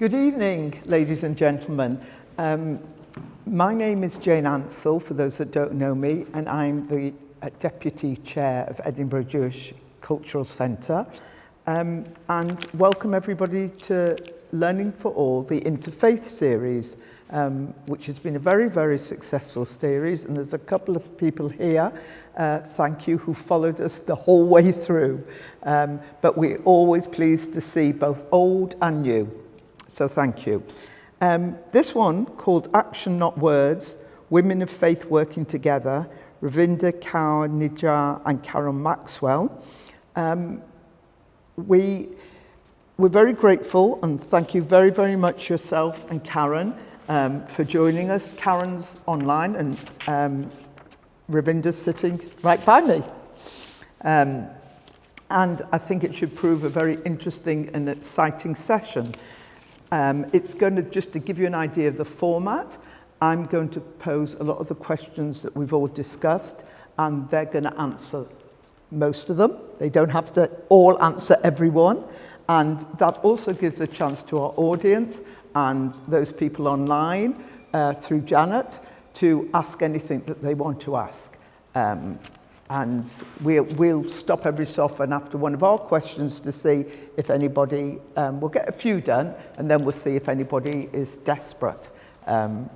Good evening, ladies and gentlemen. My name is Jane Ansell, for those that don't know me, and I'm the Deputy Chair of Edinburgh Jewish Cultural Centre. And welcome everybody to Learning for All, the Interfaith series, which has been a very, very successful series. And there's a couple of people here, thank you, who followed us the whole way through. But we're always pleased to see both old and new. So thank you. This one, called Action Not Words, Women of Faith Working Together, Ravinder Kaur, Nijjar and Karen Maxwell. We're very grateful, and thank you very, very much yourself and Karen for joining us. Karen's online and Ravinder's sitting right by me. And I think it should prove a very interesting and exciting session. It's going to, just to give you an idea of the format, I'm going to pose a lot of the questions that we've all discussed, and they're going to answer most of them. They don't have to all answer everyone. And that also gives a chance to our audience and those people online through Janet to ask anything that they want to ask. And we'll stop every so often after one of our questions to see if anybody, we'll get a few done, and then we'll see if anybody is desperate.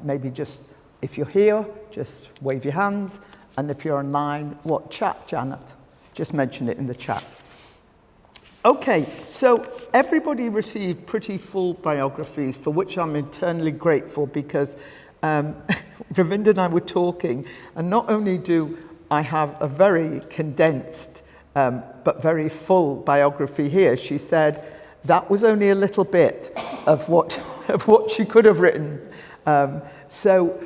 Maybe just, if you're here, just wave your hands, and if you're online, what chat, Janet? Just mention it in the chat. Okay, so everybody received pretty full biographies, for which I'm eternally grateful, because Ravinder and I were talking, and not only do I have a very condensed but very full biography here. She said that was only a little bit of what she could have written. So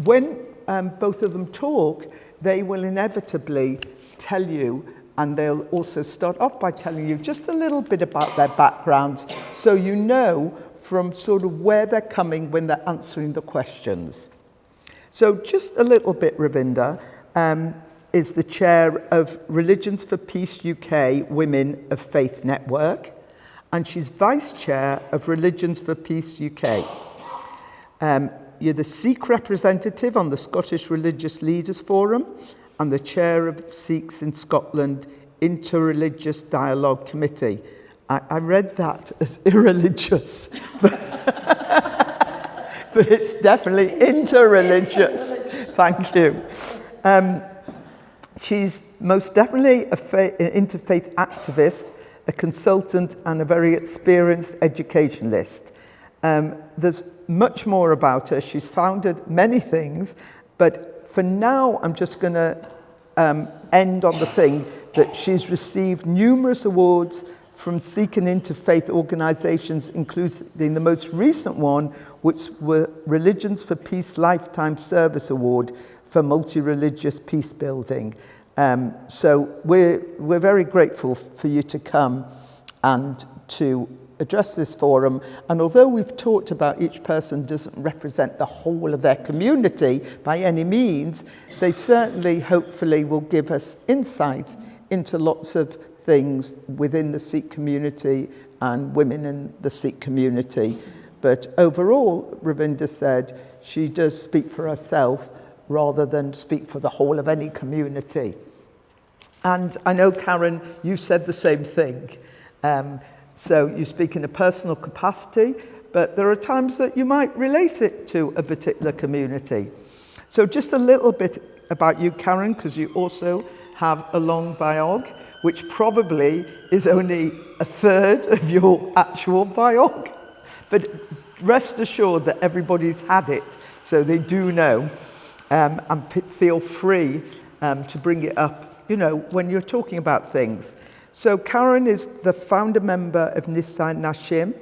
when both of them talk, they will inevitably tell you, and they'll also start off by telling you just a little bit about their backgrounds, so you know from sort of where they're coming when they're answering the questions. So just a little bit, Ravinder is the chair of Religions for Peace UK Women of Faith Network, and she's vice chair of Religions for Peace UK. You're the Sikh representative on the Scottish Religious Leaders Forum and the chair of Sikhs in Scotland Interreligious Dialogue Committee. I read that as irreligious, but it's definitely interreligious. Thank you. She's most definitely an interfaith activist, a consultant, and a very experienced educationalist. There's much more about her. She's founded many things, but for now, I'm just going to end on the thing that she's received numerous awards from Sikh and interfaith organisations, including the most recent one, which were Religions for Peace Lifetime Service Award for multi-religious peace building. So we're very grateful for you to come and to address this forum. And although we've talked about each person doesn't represent the whole of their community by any means, they certainly, hopefully, will give us insight into lots of things within the Sikh community and women in the Sikh community. But overall, Ravinder said, she does speak for herself rather than speak for the whole of any community. And I know, Karen, you said the same thing. So you speak in a personal capacity, but there are times that you might relate it to a particular community. So just a little bit about you, Karen, because you also have a long biog, which probably is only a third of your actual biog. But rest assured that everybody's had it, so they do know. And feel free to bring it up, you know, when you're talking about things. So Karen is the founder member of Nijjar Nashim,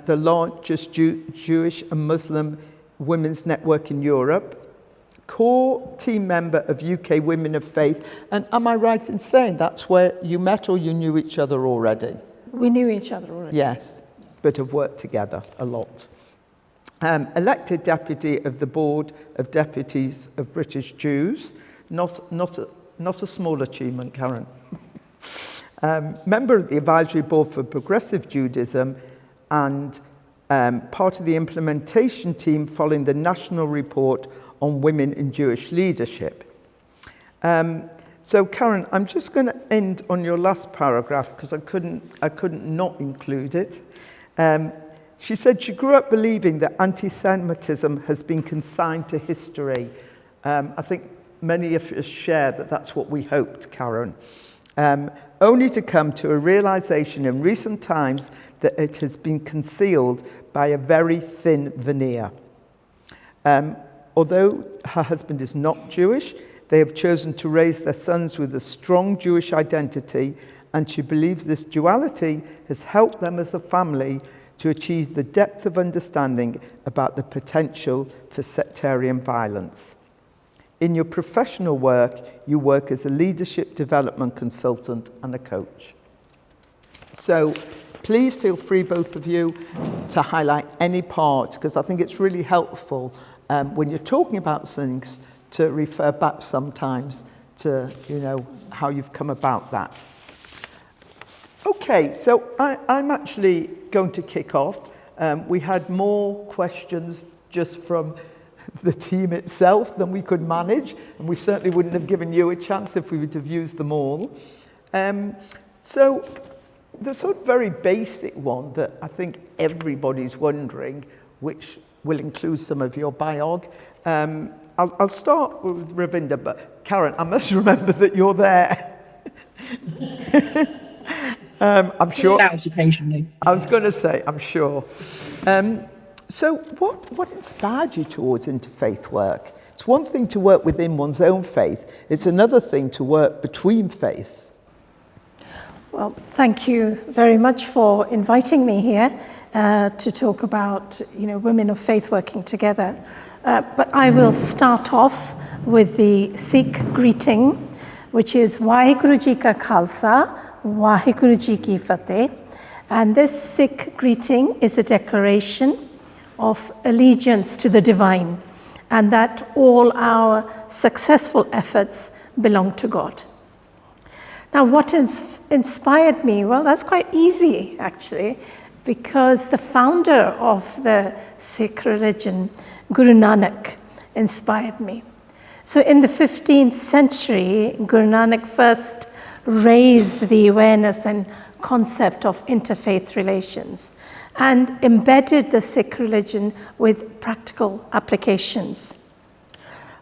the largest Jewish and Muslim women's network in Europe, core team member of UK Women of Faith. And am I right in saying that's where you met, or you knew each other already? We knew each other already. Yes, but have worked together a lot. Elected deputy of the Board of Deputies of British Jews, not a small achievement, Karen. Member of the Advisory Board for Progressive Judaism, and part of the implementation team following the national report on women in Jewish leadership. So Karen, I'm just going to end on your last paragraph because I couldn't not include it. She said she grew up believing that anti-Semitism has been consigned to history. I think many of us share that that's what we hoped, Karen. Only to come to a realization in recent times that it has been concealed by a very thin veneer. Although her husband is not Jewish, they have chosen to raise their sons with a strong Jewish identity, and she believes this duality has helped them as a family to achieve the depth of understanding about the potential for sectarian violence. In your professional work, you work as a leadership development consultant and a coach. So please feel free, both of you, to highlight any part, because I think it's really helpful when you're talking about things to refer back sometimes to, how you've come about that. Okay, so I'm actually going to kick off. We had more questions just from the team itself than we could manage, and we certainly wouldn't have given you a chance if we would have used them all. So the sort of very basic one that I think everybody's wondering, which will include some of your biog. I'll start with Ravinder, but Karen, I must remember that you're there. I'm sure. Occasionally. I was going to say, I'm sure. So what inspired you towards interfaith work? It's one thing to work within one's own faith. It's another thing to work between faiths. Well, thank you very much for inviting me here to talk about, women of faith working together. But I will start off with the Sikh greeting, which is Waheguru Ji Ka Khalsa, Waheguru Ji Ki Fateh. And this Sikh greeting is a declaration of allegiance to the divine, and that all our successful efforts belong to God. Now, what inspired me? Well, that's quite easy, actually, because the founder of the Sikh religion, Guru Nanak, inspired me. So in the 15th century, Guru Nanak first raised the awareness and concept of interfaith relations and embedded the Sikh religion with practical applications.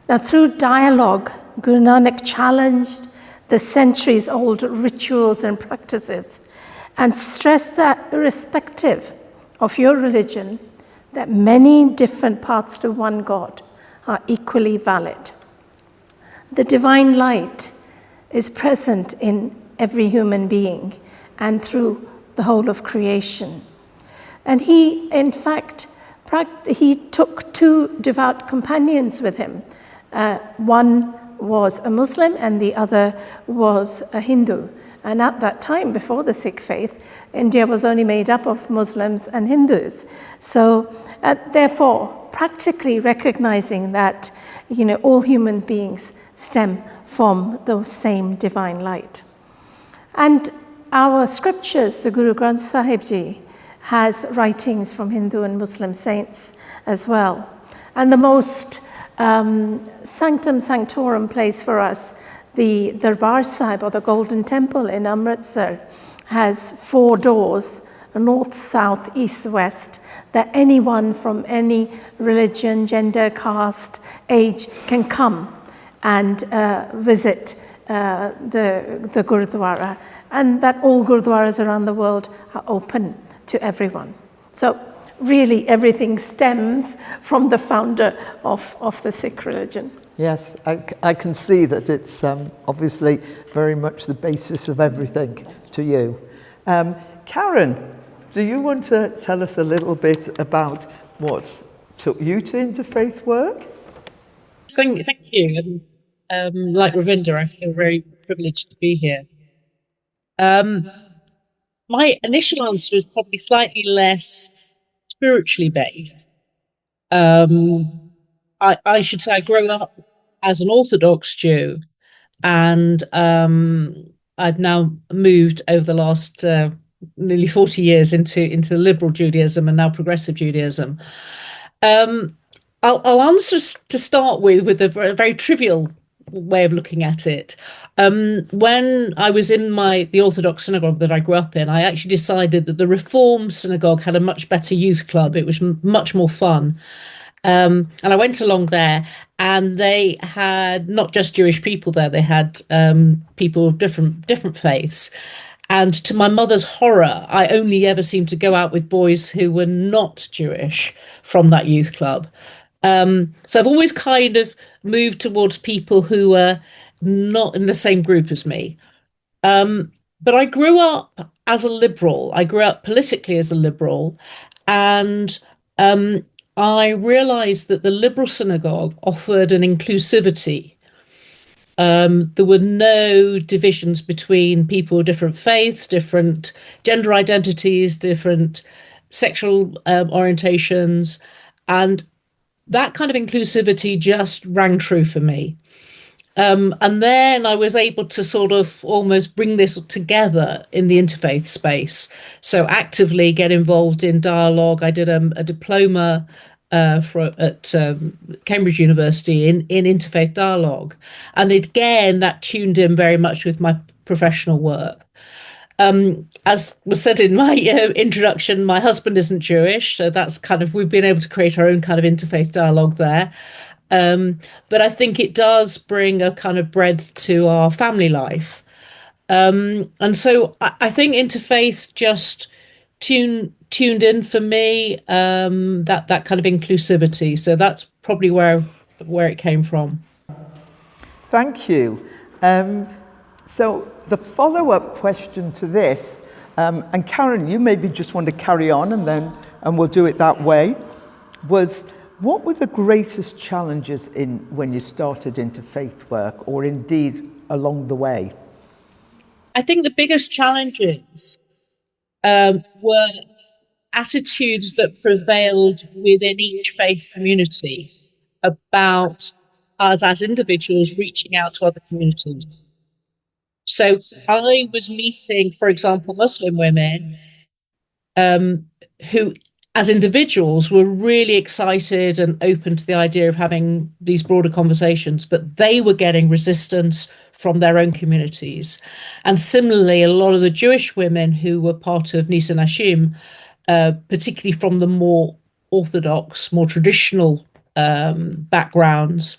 Now, through dialogue, Guru Nanak challenged the centuries-old rituals and practices and stressed that irrespective of your religion, that many different paths to one God are equally valid. The divine light is present in every human being and through the whole of creation. And he, in fact, he took two devout companions with him. One was a Muslim and the other was a Hindu. And at that time, before the Sikh faith, India was only made up of Muslims and Hindus. So therefore, practically recognizing that, all human beings stem from the same divine light. And our scriptures, the Guru Granth Sahib Ji, has writings from Hindu and Muslim saints as well. And the most sanctum sanctorum place for us, the Darbar Sahib, or the Golden Temple in Amritsar, has 4 doors, north, south, east, west, that anyone from any religion, gender, caste, age can come and visit the Gurudwara, and that all Gurudwaras around the world are open to everyone. So really everything stems from the founder of the Sikh religion. Yes, I can see that it's obviously very much the basis of everything to you. Karen, do you want to tell us a little bit about what took you to interfaith work? Thank you. And like Ravinder, I feel very privileged to be here. My initial answer is probably slightly less spiritually based. I should say I grew up as an Orthodox Jew, and I've now moved over the last nearly 40 years into liberal Judaism and now progressive Judaism. I'll answer to start with a very trivial way of looking at it. When I was in the Orthodox synagogue that I grew up in, I actually decided that the Reform synagogue had a much better youth club. It was much more fun. And I went along there, and they had not just Jewish people there; they had people of different faiths. And to my mother's horror, I only ever seemed to go out with boys who were not Jewish from that youth club. So I've always kind of moved towards people who were not in the same group as me. But I grew up as a liberal. I grew up politically as a liberal, and I realised that the liberal synagogue offered an inclusivity. There were no divisions between people of different faiths, different gender identities, different sexual orientations, and that kind of inclusivity just rang true for me. And then I was able to sort of almost bring this together in the interfaith space. So actively get involved in dialogue. I did a diploma at Cambridge University in interfaith dialogue. And again, that tuned in very much with my professional work. As was said in my introduction, my husband isn't Jewish, so that's kind of, we've been able to create our own kind of interfaith dialogue there. But I think it does bring a kind of breadth to our family life. And so I think interfaith just tuned in for me, that kind of inclusivity. So that's probably where it came from. Thank you. So the follow-up question to this, and Karen, you maybe just want to carry on and we'll do it that way, was what were the greatest challenges when you started interfaith work, or indeed along the way? I think the biggest challenges were attitudes that prevailed within each faith community about us as individuals reaching out to other communities. So I was meeting, for example, Muslim women who, as individuals, were really excited and open to the idea of having these broader conversations, but they were getting resistance from their own communities. And similarly, a lot of the Jewish women who were part of Nisa Nashim, particularly from the more orthodox, more traditional backgrounds,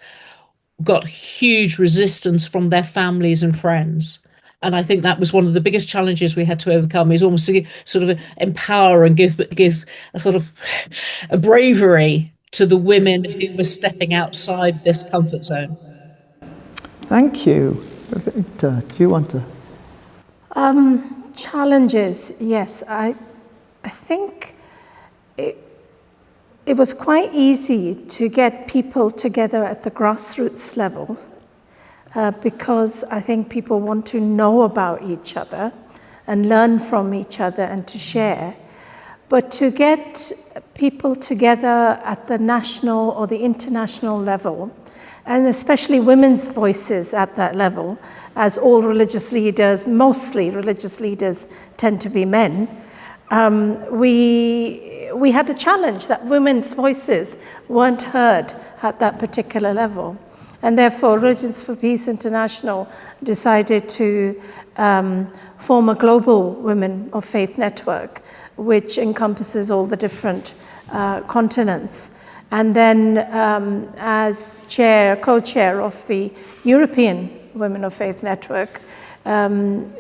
got huge resistance from their families and friends. And I think that was one of the biggest challenges we had to overcome, is almost to sort of empower and give a sort of a bravery to the women who were stepping outside this comfort zone. Thank you. Ravinder, do you want to? Challenges, yes. I think it was quite easy to get people together at the grassroots level, because I think people want to know about each other and learn from each other and to share. But to get people together at the national or the international level, and especially women's voices at that level, as all religious leaders, mostly religious leaders, tend to be men, we had a challenge that women's voices weren't heard at that particular level. And therefore, Religions for Peace International decided to form a global Women of Faith network, which encompasses all the different continents. And then as co-chair of the European Women of Faith network,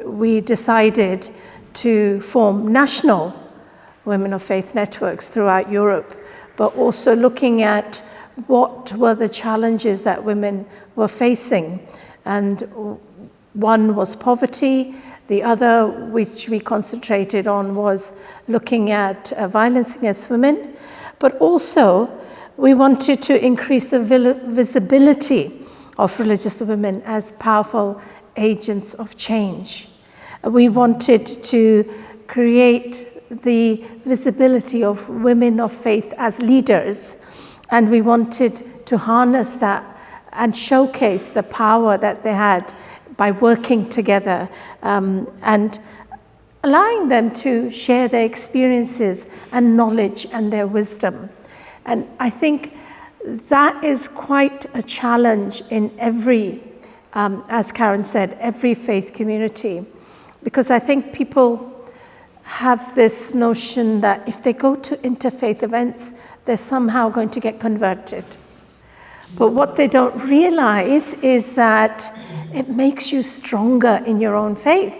we decided to form national Women of Faith networks throughout Europe, but also looking at what were the challenges that women were facing. And one was poverty. The other, which we concentrated on, was looking at violence against women. But also, we wanted to increase the visibility of religious women as powerful agents of change. We wanted to create the visibility of women of faith as leaders, and we wanted to harness that and showcase the power that they had by working together. And allowing them to share their experiences and knowledge and their wisdom. And I think that is quite a challenge in every, as Karen said, every faith community, because I think people have this notion that if they go to interfaith events, they're somehow going to get converted. But what they don't realize is that it makes you stronger in your own faith,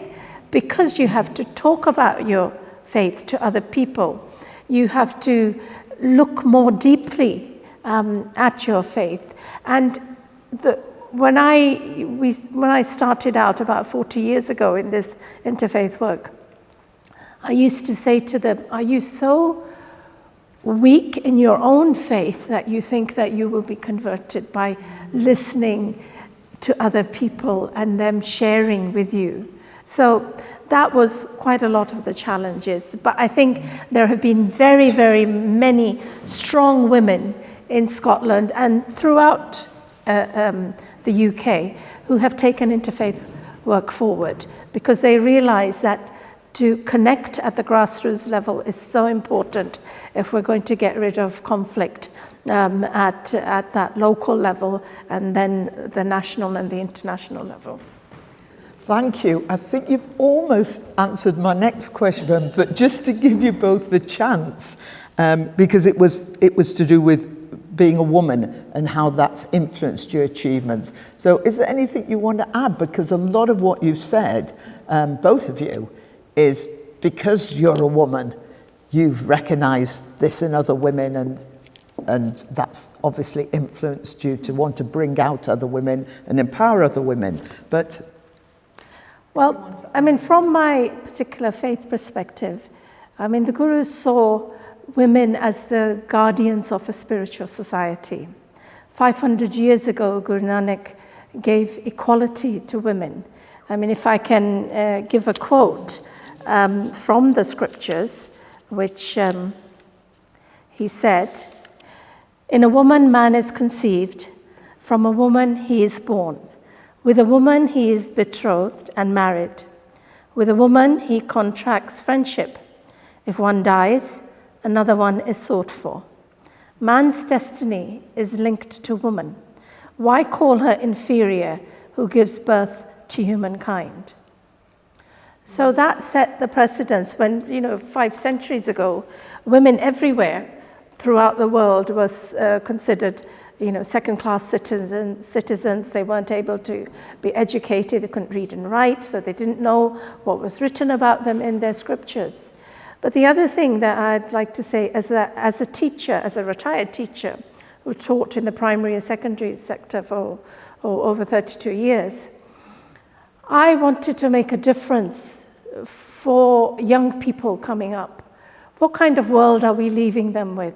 because you have to talk about your faith to other people. You have to look more deeply at your faith. And when I started out about 40 years ago in this interfaith work, I used to say to them, are you so weak in your own faith that you think that you will be converted by listening to other people and them sharing with you? So that was quite a lot of the challenges. But I think there have been very, very many strong women in Scotland and throughout the UK who have taken interfaith work forward, because they realize that to connect at the grassroots level is so important if we're going to get rid of conflict at that local level, and then the national and the international level. Thank you. I think you've almost answered my next question, but just to give you both the chance, because it was to do with being a woman and how that's influenced your achievements. So is there anything you want to add? Because a lot of what you've said, both of you, is because you're a woman, you've recognized this in other women, and that's obviously influenced you to want to bring out other women and empower other women. But well, I mean, from my particular faith perspective, I mean, the Gurus saw women as the guardians of a spiritual society. 500 years ago, Guru Nanak gave equality to women. I mean, if I can give a quote from the scriptures, which he said, "In a woman man is conceived, from a woman he is born. With a woman he is betrothed and married. With a woman he contracts friendship. If one dies, another one is sought for. Man's destiny is linked to woman. Why call her inferior who gives birth to humankind?" So that set the precedence when, 5 centuries ago, women everywhere throughout the world was considered, second-class citizens. They weren't able to be educated. They couldn't read and write, so they didn't know what was written about them in their scriptures. But the other thing that I'd like to say is that as a teacher, as a retired teacher who taught in the primary and secondary sector for over 32 years, I wanted to make a difference for young people coming up. What kind of world are we leaving them with?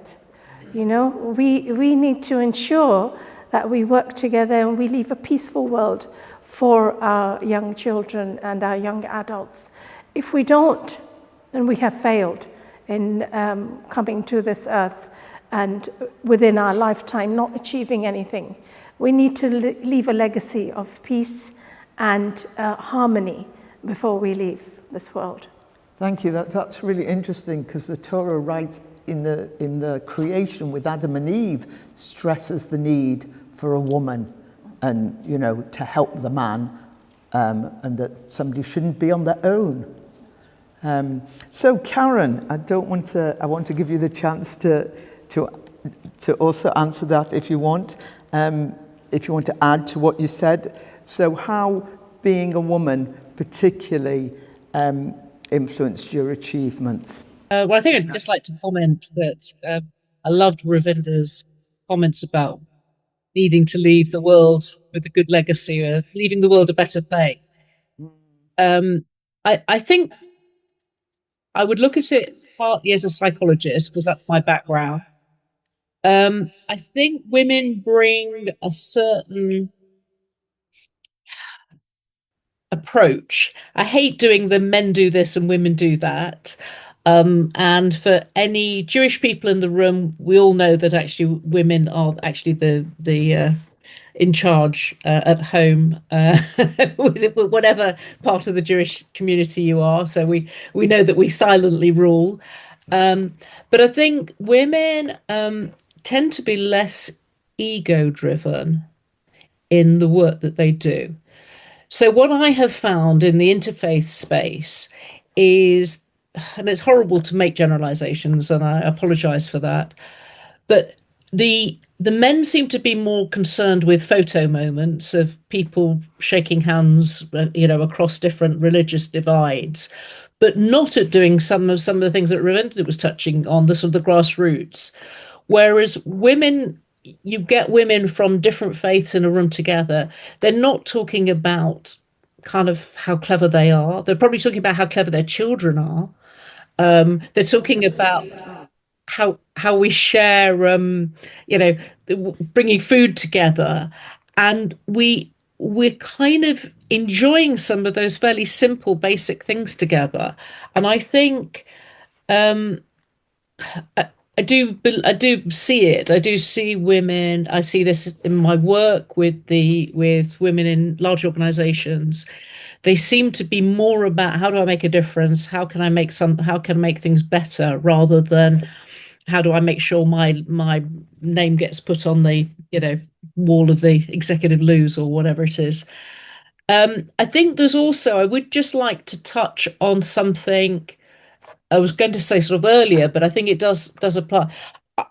We need to ensure that we work together and we leave a peaceful world for our young children and our young adults. If we don't, then we have failed in coming to this earth and within our lifetime not achieving anything. We need to leave a legacy of peace and harmony before we leave this world. thank you. That's really interesting, because the Torah writes in the creation with Adam and Eve stresses the need for a woman, and to help the man, and that somebody shouldn't be on their own. So Karen, I want to give you the chance to also answer that if you want to add to what you said. So how being a woman particularly influenced your achievements? Well, I think I'd just like to comment that I loved Ravinder's comments about needing to leave the world with a good legacy, or leaving the world a better place. I think I would look at it partly as a psychologist, because that's my background. I think women bring a certain approach. I hate doing the men do this and women do that. And for any Jewish people in the room, we all know that actually women are actually the in charge at home, with whatever part of the Jewish community you are. So we know that we silently rule. But I think women tend to be less ego driven in the work that they do. So what I have found in the interfaith space is, and it's horrible to make generalizations, and I apologize for that, but the men seem to be more concerned with photo moments of people shaking hands, across different religious divides, but not at doing some of the things that Ravinder was touching on, the sort of the grassroots. Whereas women, you get women from different faiths in a room together, they're not talking about kind of how clever they are. They're probably talking about how clever their children are. They're talking about how we share, bringing food together, and we're kind of enjoying some of those fairly simple, basic things together. And I think I do see it. I do see women. I see this in my work with women in large organizations. They seem to be more about how do I make a difference? How can I make things better, rather than how do I make sure my name gets put on the wall of the executive loos or whatever it is. I think there's also, I would just like to touch on something I was going to say sort of earlier, but I think it does apply.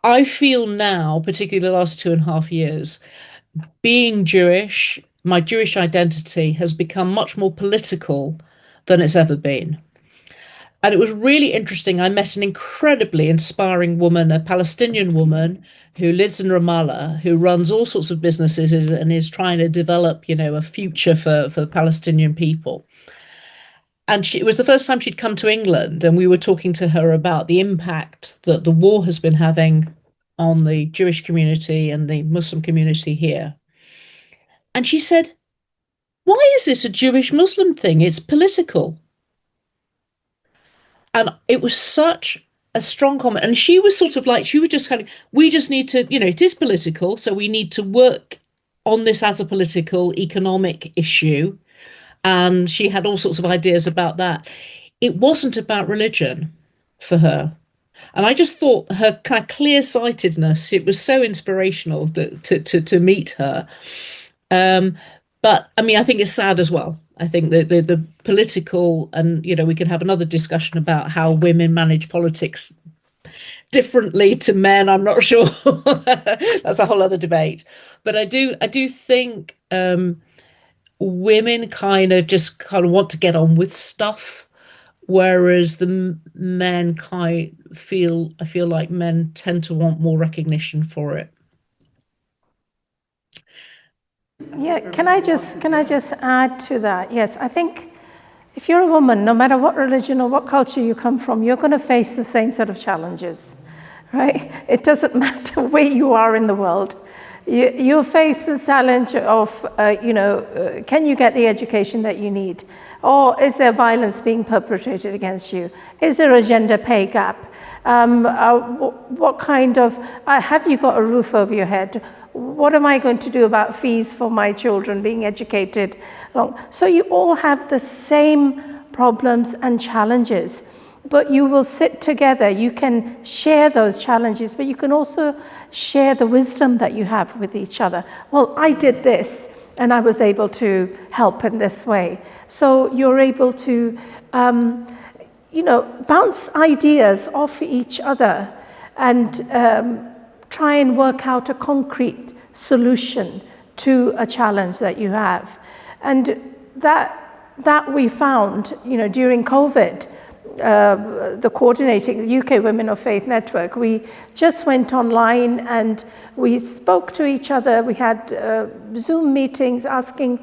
I feel now, particularly the last 2.5 years, being Jewish, my Jewish identity has become much more political than it's ever been. And it was really interesting. I met an incredibly inspiring woman, a Palestinian woman who lives in Ramallah, who runs all sorts of businesses and is trying to develop, a future for the Palestinian people. And it was the first time she'd come to England, and we were talking to her about the impact that the war has been having on the Jewish community and the Muslim community here. And she said, "Why is this a Jewish-Muslim thing? It's political." And it was such a strong comment. And she was sort of like, she was just kind of, we just need to, it is political, so we need to work on this as a political, economic issue. And she had all sorts of ideas about that. It wasn't about religion for her. And I just thought her kind of clear-sightedness, it was so inspirational to meet her. But I mean, I think it's sad as well. I think the political, and, we can have another discussion about how women manage politics differently to men. I'm not sure. That's a whole other debate. But I do think women kind of want to get on with stuff, whereas the men I feel like men tend to want more recognition for it. Yeah, can I just add to that? Yes, I think if you're a woman, no matter what religion or what culture you come from, you're going to face the same sort of challenges, right? It doesn't matter where you are in the world. You face the challenge of, can you get the education that you need? Or is there violence being perpetrated against you? Is there a gender pay gap? What kind of, have you got a roof over your head? What am I going to do about fees for my children being educated? So you all have the same problems and challenges, but you will sit together. You can share those challenges, but you can also share the wisdom that you have with each other. Well, I did this, and I was able to help in this way. So you're able to, bounce ideas off each other and try and work out a concrete solution to a challenge that you have. And that we found, during COVID, the coordinating the UK Women of Faith Network, we just went online and we spoke to each other. We had Zoom meetings asking,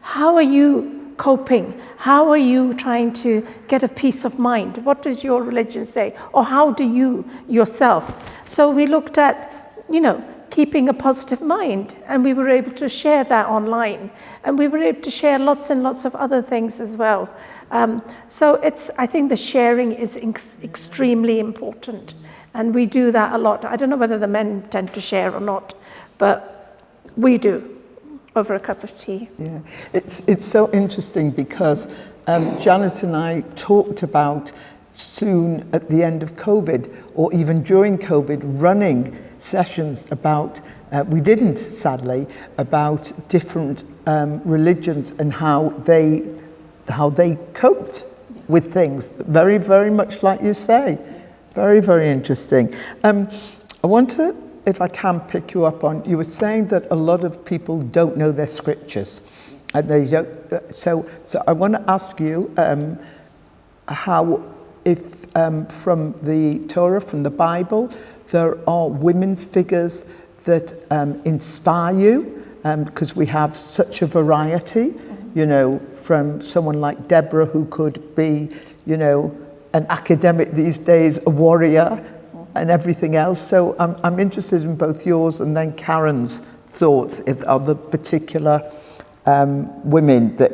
how are you coping? How are you trying to get a peace of mind? What does your religion say? Or how do you yourself? So we looked at, keeping a positive mind, and we were able to share that online, and we were able to share lots and lots of other things as well. So I think the sharing is extremely important, and we do that a lot. I don't know whether the men tend to share or not, but we do. over a cup of tea. Yeah, it's so interesting because Janet and I talked about soon at the end of COVID, or even during COVID, running sessions about, we didn't sadly, about different religions and how they coped with things. Very, very much like you say. Very, very interesting. I want to, if I can pick you up on, you were saying that a lot of people don't know their scriptures. And they don't, so I want to ask you how, if from the Torah, from the Bible, there are women figures that inspire you, because we have such a variety, you know, from someone like Deborah, who could be, you know, an academic these days, a warrior, and everything else. So I'm interested in both yours and then Karen's thoughts of the particular women that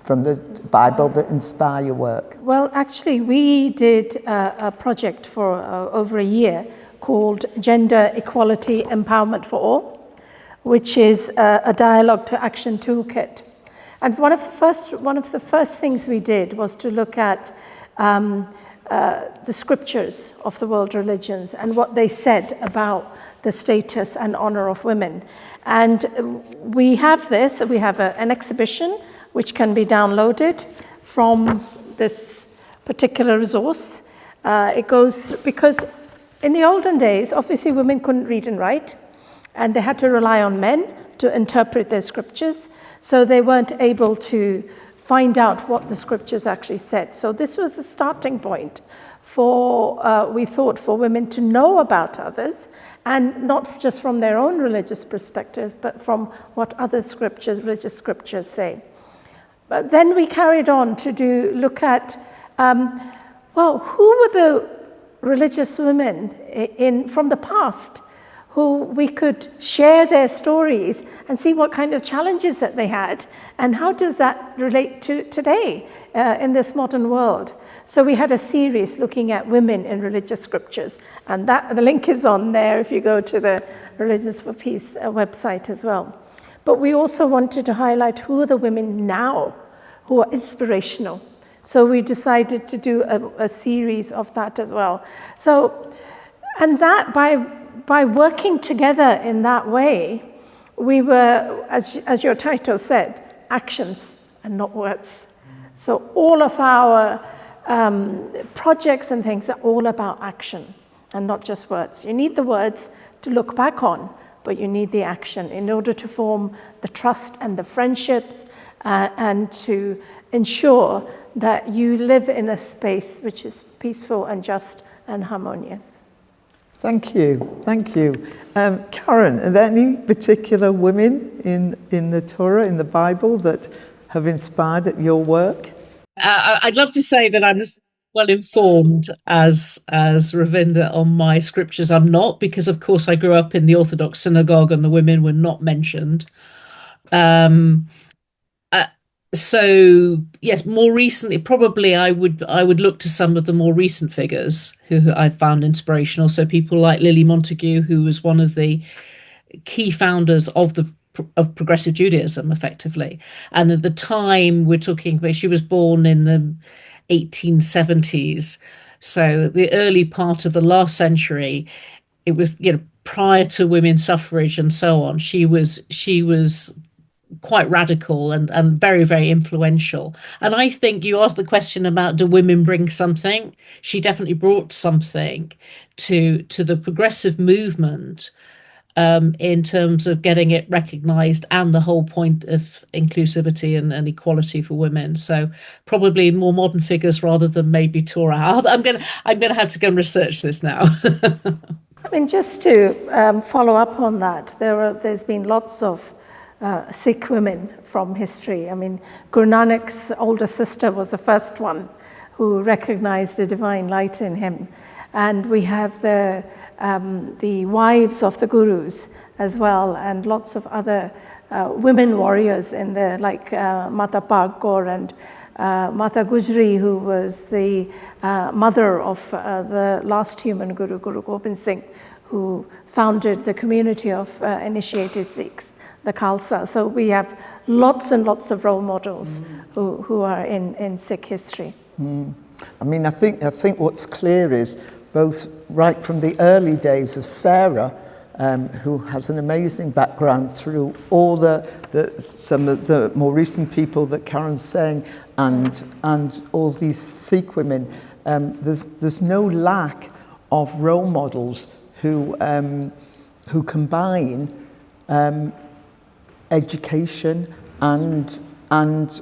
from the Bible that inspire your work. Well, actually, we did a project for over a year called Gender Equality Empowerment for All, which is a dialogue to action toolkit. And one of the first things we did was to look at the scriptures of the world religions and what they said about the status and honor of women. And we have an exhibition which can be downloaded from this particular resource. It goes, because in the olden days, obviously women couldn't read and write, and they had to rely on men to interpret their scriptures, so they weren't able to find out what the scriptures actually said. So this was a starting point for, we thought, for women to know about others, and not just from their own religious perspective, but from what other scriptures, religious scriptures say. But then we carried on to look at, well, who were the religious women from the past who we could share their stories and see what kind of challenges that they had, and how does that relate to today in this modern world. So we had a series looking at women in religious scriptures, and the link is on there if you go to the Religions for Peace website as well. But we also wanted to highlight who are the women now who are inspirational. So we decided to do a series of that as well. So, and that by working together in that way, we were, as your title said, actions and not words. So all of our projects and things are all about action and not just words. You need the words to look back on, but you need the action in order to form the trust and the friendships and to ensure that you live in a space which is peaceful and just and harmonious. Thank you, thank you. Karen, are there any particular women in the Torah, in the Bible, that have inspired your work? I'd love to say that I'm as well informed as Ravinder on my scriptures. I'm not, because of course I grew up in the Orthodox synagogue and the women were not mentioned. So yes, more recently, probably I would look to some of the more recent figures who I found inspirational. So people like Lily Montagu, who was one of the key founders of Progressive Judaism, effectively. And at the time we're talking about, she was born in the 1870s. So the early part of the last century, it was, prior to women's suffrage and so on. She was quite radical and very, very influential. And I think you asked the question about, do women bring something? She definitely brought something to the progressive movement in terms of getting it recognized and the whole point of inclusivity and equality for women. So probably more modern figures rather than maybe Torah. I'm gonna have to go and research this now. I mean, just to follow up on that, there's been lots of Sikh women from history. I mean, Guru Nanak's older sister was the first one who recognized the divine light in him. And we have the wives of the gurus as well, and lots of other women warriors in there, like Mata Kaur and Mata Gujri, who was the mother of the last human guru, Guru Gobind Singh, who founded the community of initiated Sikhs, the Khalsa. So we have lots and lots of role models who are in Sikh history. I mean, I think what's clear is both right from the early days of Sarah, who has an amazing background through all some of the more recent people that Karen's saying, and all these Sikh women. There's no lack of role models who combine education and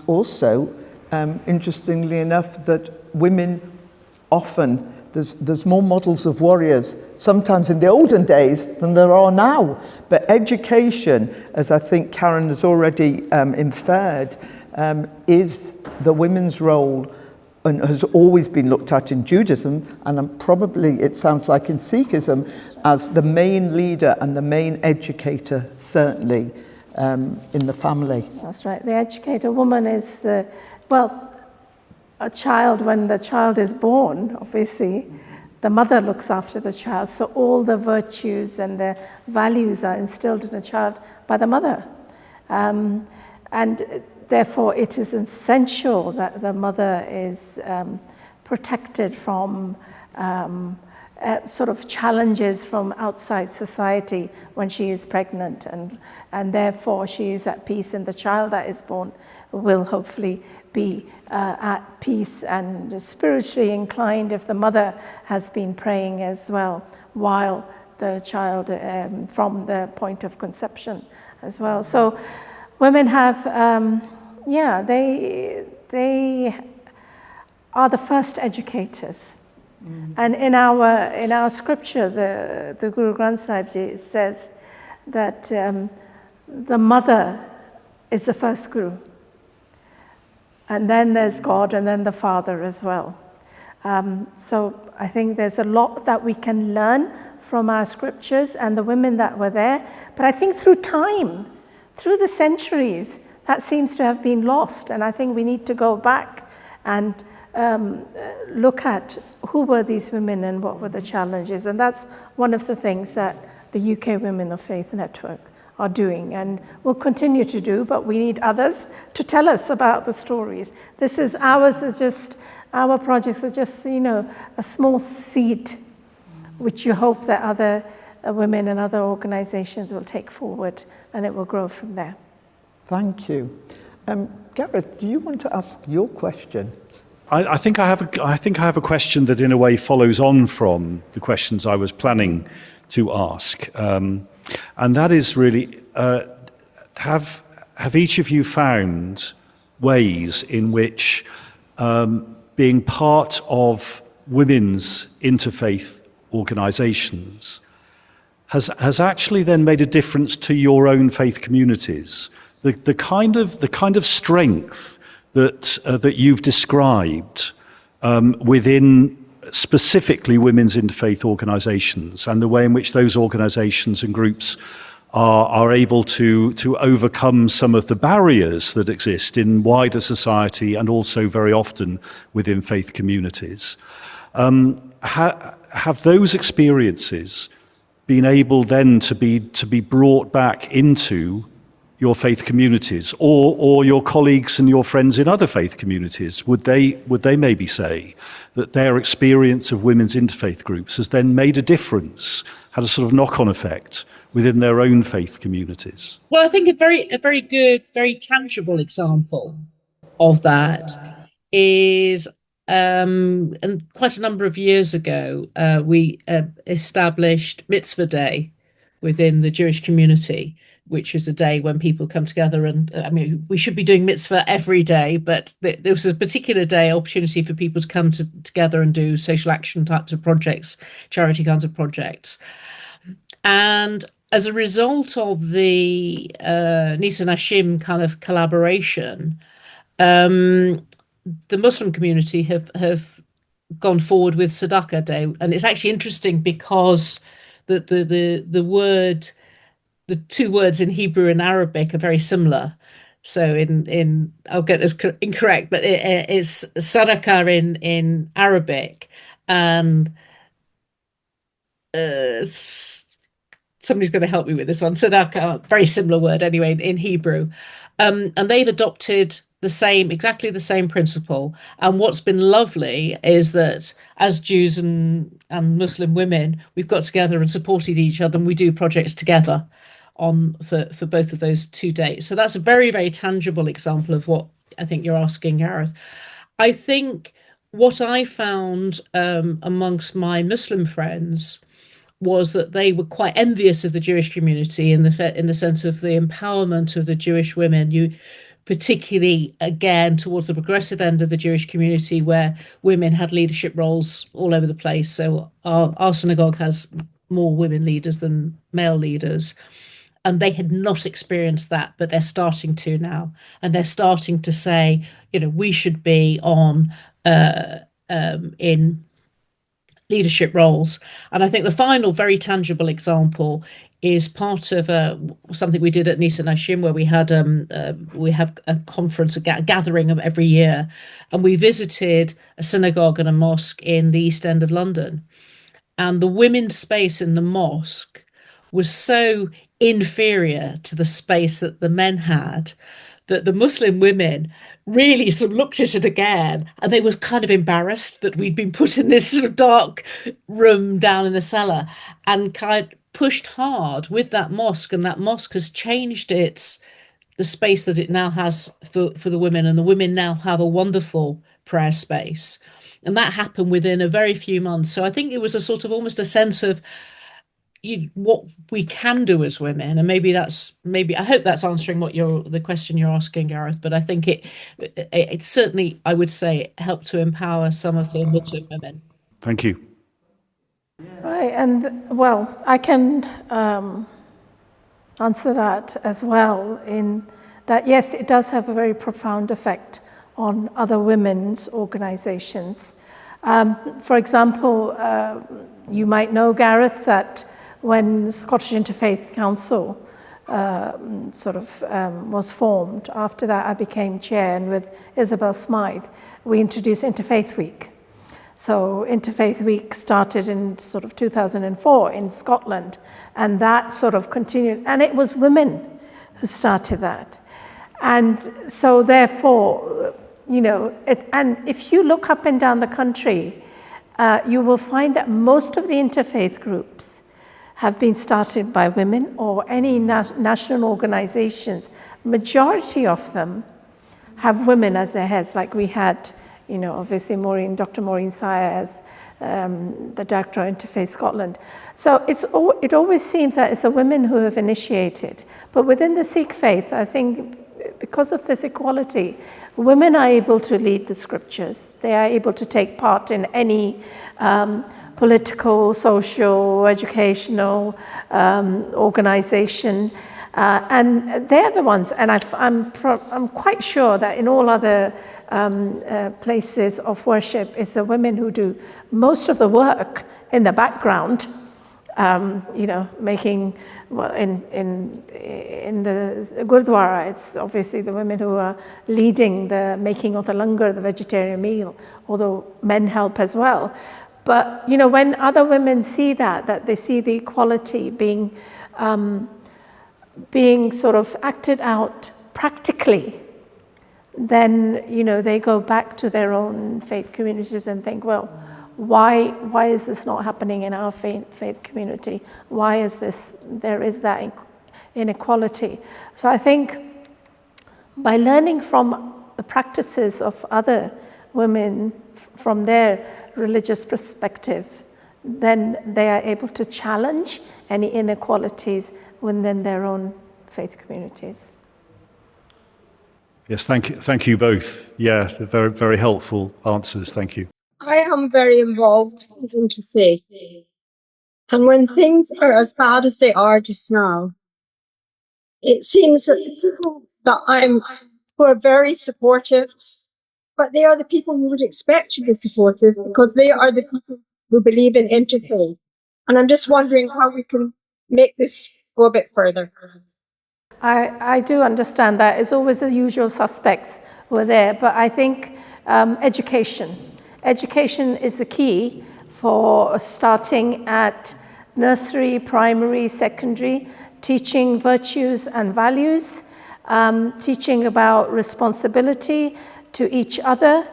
also, interestingly enough, that women often, there's more models of warriors sometimes in the olden days than there are now. But education, as I think Karen has already inferred, is the women's role and has always been looked at in Judaism, and probably, it sounds like in Sikhism, as the main leader and the main educator, certainly, in the family. That's right. The educator woman is a child, when the child is born, obviously, the mother looks after the child. So all the virtues and the values are instilled in the child by the mother. And therefore, it is essential that the mother is protected from sort of challenges from outside society when she is pregnant, and therefore she is at peace, and the child that is born will hopefully be at peace and spiritually inclined if the mother has been praying as well while the child, from the point of conception as well. So women have, they are the first educators. And in our scripture, the Guru Granth Sahib Ji says that the mother is the first guru, and then there's God, and then the Father as well. So I think there's a lot that we can learn from our scriptures and the women that were there. But I think through time, through the centuries, that seems to have been lost. And I think we need to go back and look at who were these women and what were the challenges. And that's one of the things that the UK Women of Faith Network are doing and will continue to do, but we need others to tell us about the stories. Our projects are just, a small seed, which you hope that other women and other organizations will take forward, and it will grow from there. Thank you. Gareth, do you want to ask your question? I think I have a question that in a way follows on from the questions I was planning to ask, and that is really, have each of you found ways in which being part of women's interfaith organisations has actually then made a difference to your own faith communities? The kind of strength that you've described within specifically women's interfaith organisations, and the way in which those organisations and groups are able to overcome some of the barriers that exist in wider society and also very often within faith communities. Have those experiences been able then to be brought back into your faith communities, or your colleagues and your friends in other faith communities? Would they maybe say that their experience of women's interfaith groups has then made a difference, had a sort of knock-on effect within their own faith communities? Well, I think a very good, very tangible example of that is, and quite a number of years ago, we established Mitzvah Day within the Jewish community, which is a day when people come together. And we should be doing mitzvah every day, but there was a particular day opportunity for people to come together and do social action types of projects, charity kinds of projects. And as a result of the Nisa Nashim kind of collaboration, the Muslim community have gone forward with Sadaqah Day. And it's actually interesting because the two words in Hebrew and Arabic are very similar. So in I'll get this incorrect, but it's sadaqah in Arabic, and somebody's going to help me with this one. Tzedakah, very similar word anyway in Hebrew. And they've adopted exactly the same principle. And what's been lovely is that as Jews and Muslim women, we've got together and supported each other, and we do projects together for both of those 2 days. So that's a very, very tangible example of what I think you're asking, Gareth. I think what I found amongst my Muslim friends was that they were quite envious of the Jewish community in the sense of the empowerment of the Jewish women. You particularly, again, towards the progressive end of the Jewish community, where women had leadership roles all over the place. So our synagogue has more women leaders than male leaders. And they had not experienced that, but they're starting to now. And they're starting to say, we should be on in leadership roles. And I think the final very tangible example is part of something we did at Nisa Nashim, where we have a conference, a gathering of every year, and we visited a synagogue and a mosque in the East End of London. And the women's space in the mosque was so inferior to the space that the men had that the Muslim women really sort of looked at it again, and they were kind of embarrassed that we'd been put in this sort of dark room down in the cellar, and kind of pushed hard with that mosque. And that mosque has changed the space that it now has for the women, and the women now have a wonderful prayer space. And that happened within a very few months. So I think it was a sort of almost a sense of what we can do as women, and maybe I hope that's answering the question you're asking, Gareth. But I think it certainly, I would say, helped to empower some of the Muslim women. Thank you. Right, and well, I can answer that as well, in that yes, it does have a very profound effect on other women's organizations. For example, you might know, Gareth, that when Scottish Interfaith Council was formed, after that I became chair, and with Isabel Smythe, we introduced Interfaith Week. So Interfaith Week started in sort of 2004 in Scotland, and that sort of continued, and it was women who started that. And so therefore, and if you look up and down the country, you will find that most of the interfaith groups have been started by women, or any national organizations. Majority of them have women as their heads, like we had, obviously Dr. Maureen Sire as the director of Interfaith Scotland. So it always seems that it's the women who have initiated. But within the Sikh faith, I think because of this equality, women are able to lead the scriptures. They are able to take part in any political, social, educational organization. And they're the ones, and I'm quite sure that in all other places of worship, it's the women who do most of the work in the background, making, well, in the Gurdwara, it's obviously the women who are leading the making of the langar, the vegetarian meal, although men help as well. But, when other women see that they see the equality being sort of acted out practically, then, they go back to their own faith communities and think, well, why is this not happening in our faith community? Why is there is that inequality? So I think by learning from the practices of other women from their religious perspective, then they are able to challenge any inequalities within their own faith communities. Yes, thank you both. Yeah, very, very helpful answers. Thank you. I am very involved in interfaith. And when things are as bad as they are just now, it seems that the people that who are very supportive, but they are the people who would expect to be supportive, because they are the people who believe in interfaith. And I'm just wondering how we can make this go a bit further. I do understand that. It's always the usual suspects who are there, but I think education is the key for starting at nursery, primary, secondary, teaching virtues and values, teaching about responsibility to each other,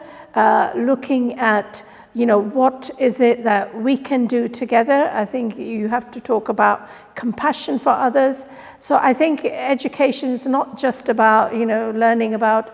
looking at, what is it that we can do together? I think you have to talk about compassion for others. So I think education is not just about, learning about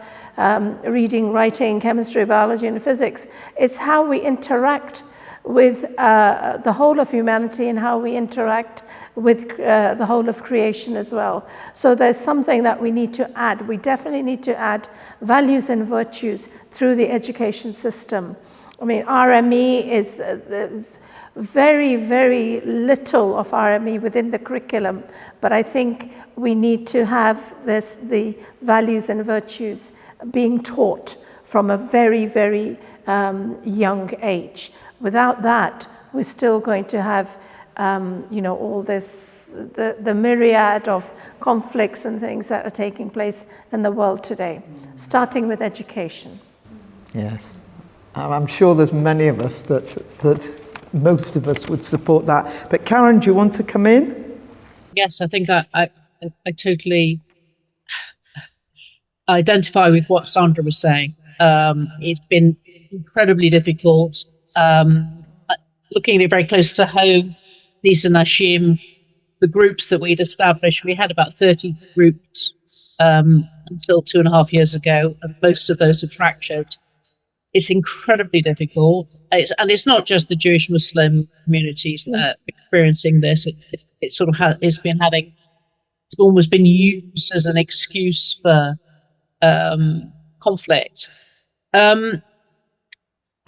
reading, writing, chemistry, biology, and physics. It's how we interact with the whole of humanity and how we interact with the whole of creation as well. So there's something that we need to add. We definitely need to add values and virtues through the education system. I mean, RME there's very, very little of RME within the curriculum, but I think we need to have the values and virtues being taught from a very, very young age. Without that, we're still going to have, all this, the myriad of conflicts and things that are taking place in the world today, starting with education. Yes. I'm sure there's many of us that most of us would support that. But Karen, do you want to come in? Yes, I think I totally identify with what Sandra was saying. It's been incredibly difficult. Looking at it very close to home, Nisa Nashim, the groups that we'd established, we had about 30 groups until 2.5 years ago, and most of those have fractured. It's incredibly difficult. And it's not just the Jewish Muslim communities that are experiencing this. It's almost been used as an excuse for conflict. I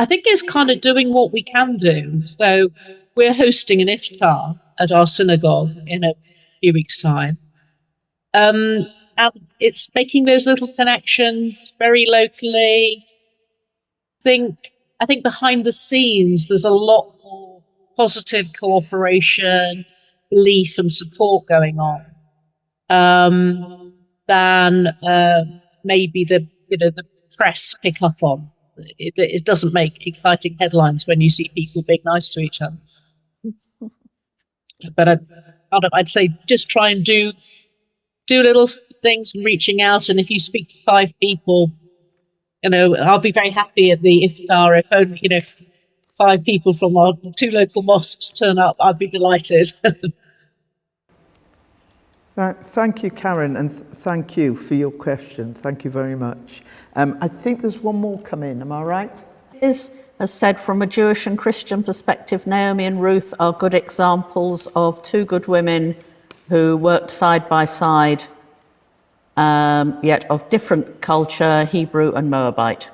think it's kind of doing what we can do. So we're hosting an iftar at our synagogue in a few weeks' time. And it's making those little connections very locally. I think behind the scenes, there's a lot more positive cooperation, belief and support going on than maybe the press pick up on. It doesn't make exciting headlines when you see people being nice to each other. But I'd say just try and do little things and reaching out. And if you speak to 5 people, I'll be very happy at the iftar if only, 5 people from our 2 local mosques turn up. I'd be delighted. Thank you, Karen, and thank you for your question. Thank you very much. I think there's one more come in. Am I right? As said, from a Jewish and Christian perspective, Naomi and Ruth are good examples of 2 good women who worked side by side, yet of different culture, Hebrew and Moabite.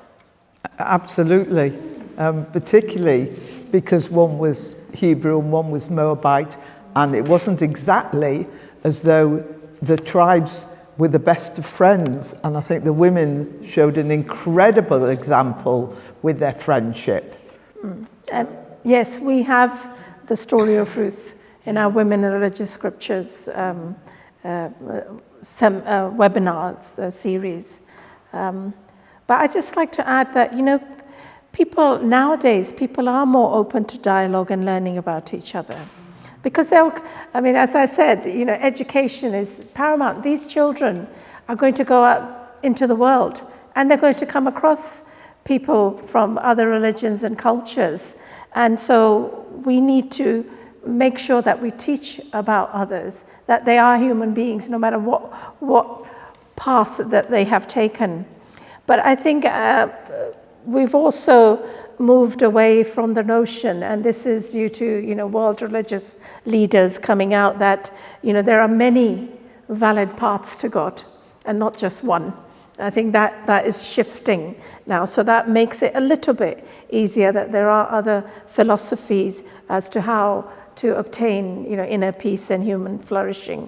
Absolutely, particularly because one was Hebrew and one was Moabite, and it wasn't exactly as though the tribes were the best of friends, and I think the women showed an incredible example with their friendship. Yes, we have the story of Ruth in our Women in Religious Scriptures webinars series. But I'd just like to add that, people nowadays are more open to dialogue and learning about each other. Because as I said, education is paramount. These children are going to go out into the world and they're going to come across people from other religions and cultures. And so we need to make sure that we teach about others, that they are human beings, no matter what path that they have taken. But I think we've also moved away from the notion, and this is due to world religious leaders coming out, that there are many valid paths to God and not just one. I think that is shifting now, so that makes it a little bit easier that there are other philosophies as to how to obtain inner peace and human flourishing.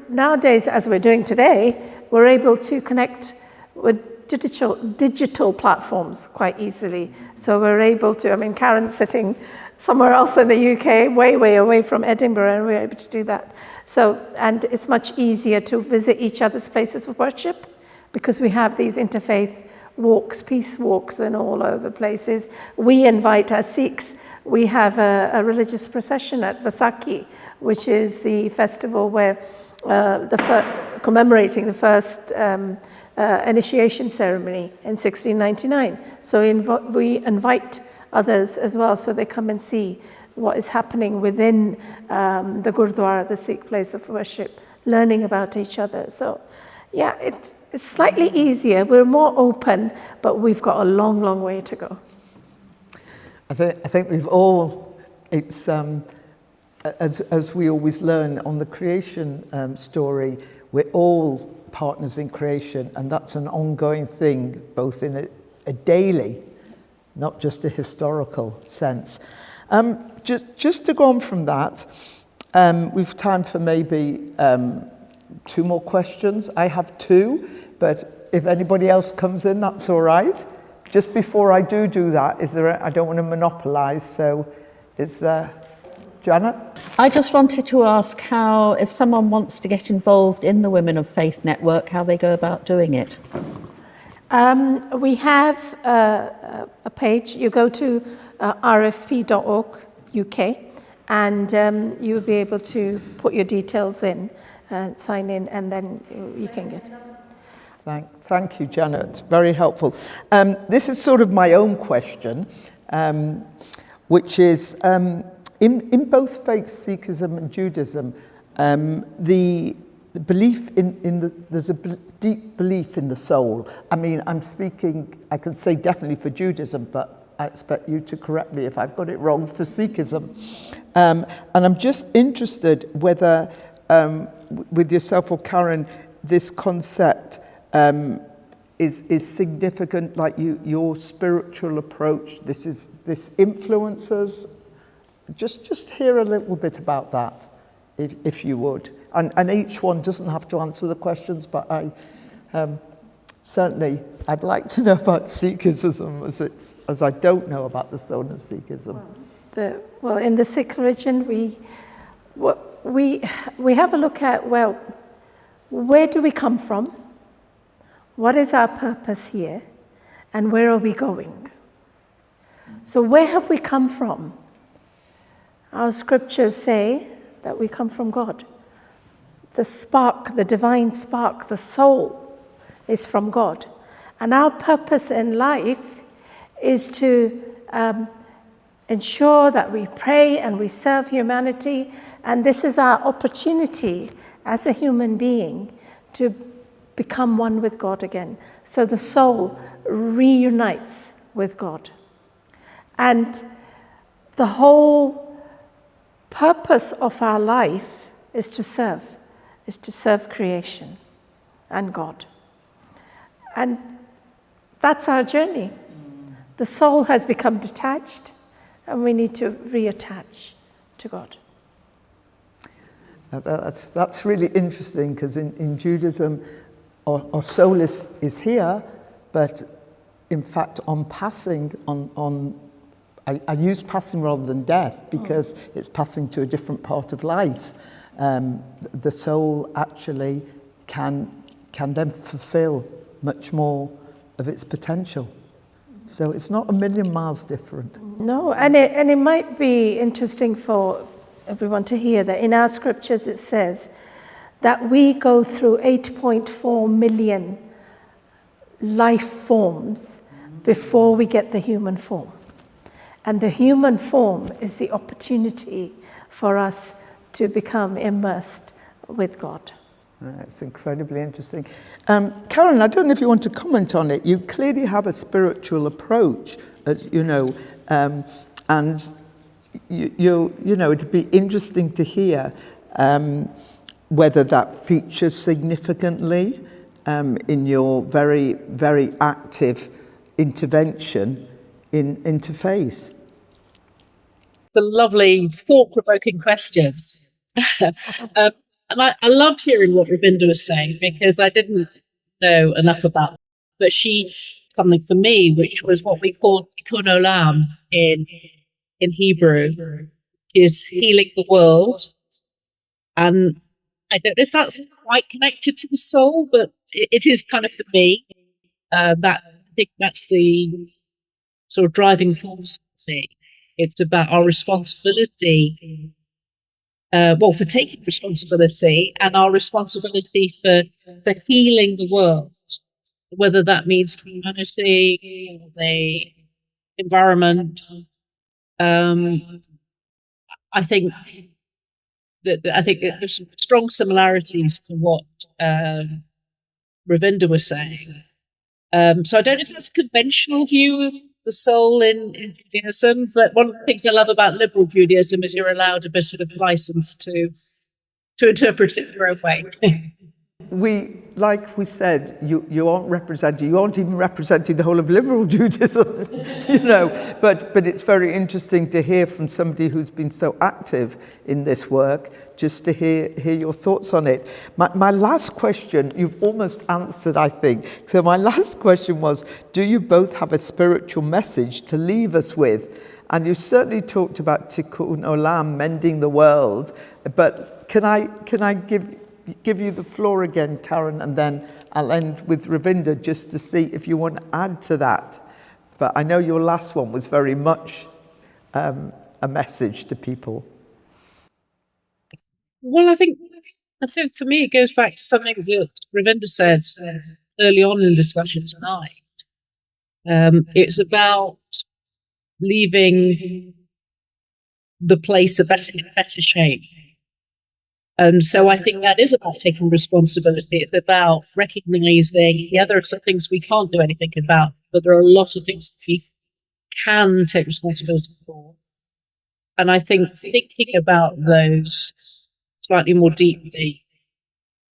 Nowadays, as we're doing today, we're able to connect with digital platforms quite easily. So we're able to, Karen's sitting somewhere else in the UK, way, way away from Edinburgh, and we're able to do that. So, and it's much easier to visit each other's places of worship because we have these interfaith walks, peace walks, and all over places. We invite our Sikhs We have a religious procession at Vaisakhi, which is the festival where commemorating the first initiation ceremony in 1699. So we invite others as well, so they come and see what is happening within the Gurdwara, the Sikh place of worship, learning about each other. So yeah, it's slightly easier. We're more open, but we've got a long, long way to go. I think we've all, it's, as we always learn on the creation story, we're all partners in creation, and that's an ongoing thing, both in a daily, not just a historical sense. Just to go on from that, we've time for maybe 2 more questions. I have 2, but if anybody else comes in, that's all right. Just before I do that, I don't want to monopolise, so is there, Janet? I just wanted to ask how, if someone wants to get involved in the Women of Faith Network, how they go about doing it. We have a page. You go to rfp.org UK, and you'll be able to put your details in and sign in, and then you can get. Thank you, Janet. It's very helpful. This is sort of my own question, which is, in both faiths, Sikhism and Judaism, the belief there's a deep belief in the soul. I mean, I can say definitely for Judaism, but I expect you to correct me if I've got it wrong for Sikhism. And I'm just interested whether, with yourself or Karen, this concept is significant, like your spiritual approach, this influences. Just hear a little bit about that, if you would. And each one doesn't have to answer the questions, but certainly I'd like to know about Sikhism as I don't know about the soul of Sikhism. Well, in the Sikh religion, we have a look at, well, where do we come from? What is our purpose here? And where are we going? So where have we come from? Our scriptures say that we come from God. The spark, the divine spark, the soul is from God. And our purpose in life is to ensure that we pray and we serve humanity. And this is our opportunity as a human being to become one with God again. So the soul reunites with God. And the whole purpose of our life is to serve creation and God. And that's our journey. The soul has become detached, and we need to reattach to God. That's really interesting, because in Judaism, our soul is here, but in fact on passing, I use passing rather than death, because it's passing to a different part of life. The soul actually can then fulfill much more of its potential. So it's not a million miles different. No, and it might be interesting for everyone to hear that in our scriptures it says that we go through 8.4 million life forms before we get the human form. And the human form is the opportunity for us to become immersed with God. It's incredibly interesting. Karen, I don't know if you want to comment on it. You clearly have a spiritual approach, as you know, and you know, it'd be interesting to hear whether that features significantly in your very, very active intervention in interfaith. The lovely, thought-provoking question. And I loved hearing what Ravinder was saying, because I didn't know enough about it. But she, something for me, which was what we call tikkun olam in Hebrew, is healing the world. And I don't know if that's quite connected to the soul, but it is kind of for me. I think that's the sort of driving force for me. It's about our responsibility, for taking responsibility and our responsibility for healing the world, whether that means humanity, the environment. I think that there's some strong similarities to what Ravinder was saying. So I don't know if that's a conventional view of the soul in Judaism, but one of the things I love about liberal Judaism is you're allowed a bit of license to interpret it your own way. Like we said, you aren't even representing the whole of liberal Judaism, but it's very interesting to hear from somebody who's been so active in this work, just to hear your thoughts on it. My last question, you've almost answered, I think. So my last question was, do you both have a spiritual message to leave us with? And you certainly talked about tikkun olam, mending the world, but can I give you the floor again, Karen, and then I'll end with Ravinder just to see if you want to add to that. But I know your last one was very much a message to people. Well, I think for me it goes back to something that Ravinder said early on in the discussion tonight. It's about leaving the place in better shape. And so I think that is about taking responsibility. It's about recognizing, there are some things we can't do anything about, but there are a lot of things we can take responsibility for. And I think thinking about those slightly more deeply,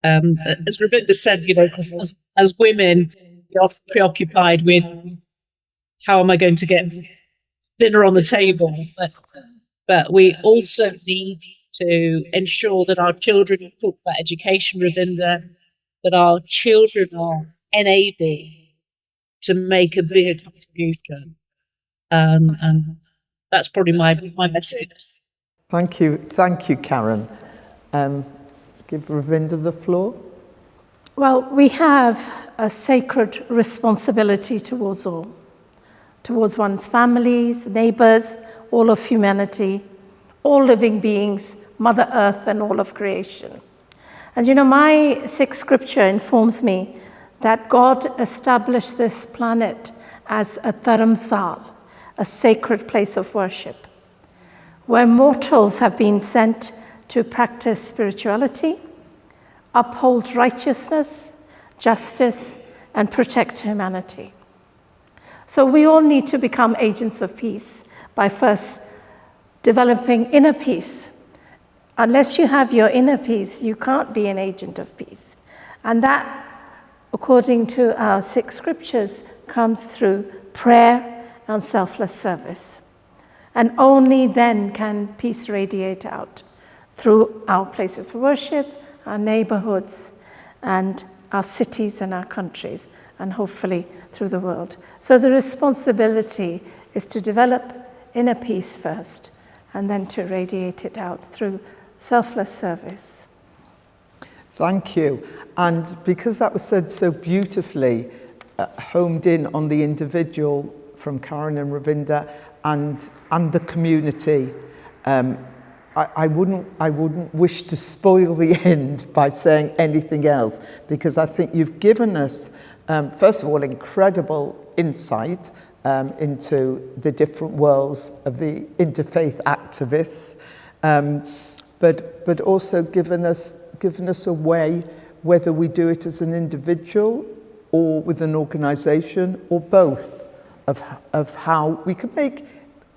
as Ravinder said, as women, we're often preoccupied with how am I going to get dinner on the table, but we also need to ensure that our children, you talk about education, Ravinder, that our children are enabled to make a bigger contribution. And that's probably my message. Thank you, Karen. Give Ravinder the floor. Well, we have a sacred responsibility towards all, towards one's families, neighbors, all of humanity, all living beings, Mother Earth and all of creation. And my Sikh scripture informs me that God established this planet as a dharamsal, a sacred place of worship, where mortals have been sent to practice spirituality, uphold righteousness, justice, and protect humanity. So we all need to become agents of peace by first developing inner peace. Unless you have your inner peace, you can't be an agent of peace. And that, according to our Sikh scriptures, comes through prayer and selfless service. And only then can peace radiate out through our places of worship, our neighborhoods, and our cities and our countries, and hopefully through the world. So the responsibility is to develop inner peace first, and then to radiate it out through selfless service. Thank you. And because that was said so beautifully, homed in on the individual from Karen and Ravinder, and the community, I wouldn't wish to spoil the end by saying anything else, because I think you've given us, first of all, incredible insight into the different worlds of the interfaith activists, but also given us a way, whether we do it as an individual or with an organisation or both, of how we can make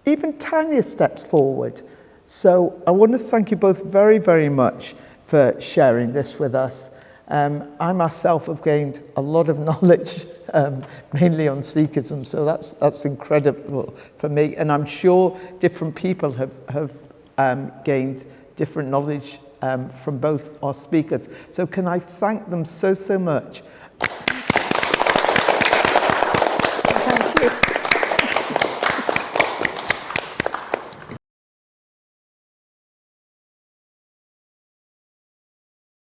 even tinier steps forward. So I want to thank you both very, very much for sharing this with us. I myself have gained a lot of knowledge, mainly on Sikhism, so that's incredible for me. And I'm sure different people have gained different knowledge from both our speakers. So can I thank them so much?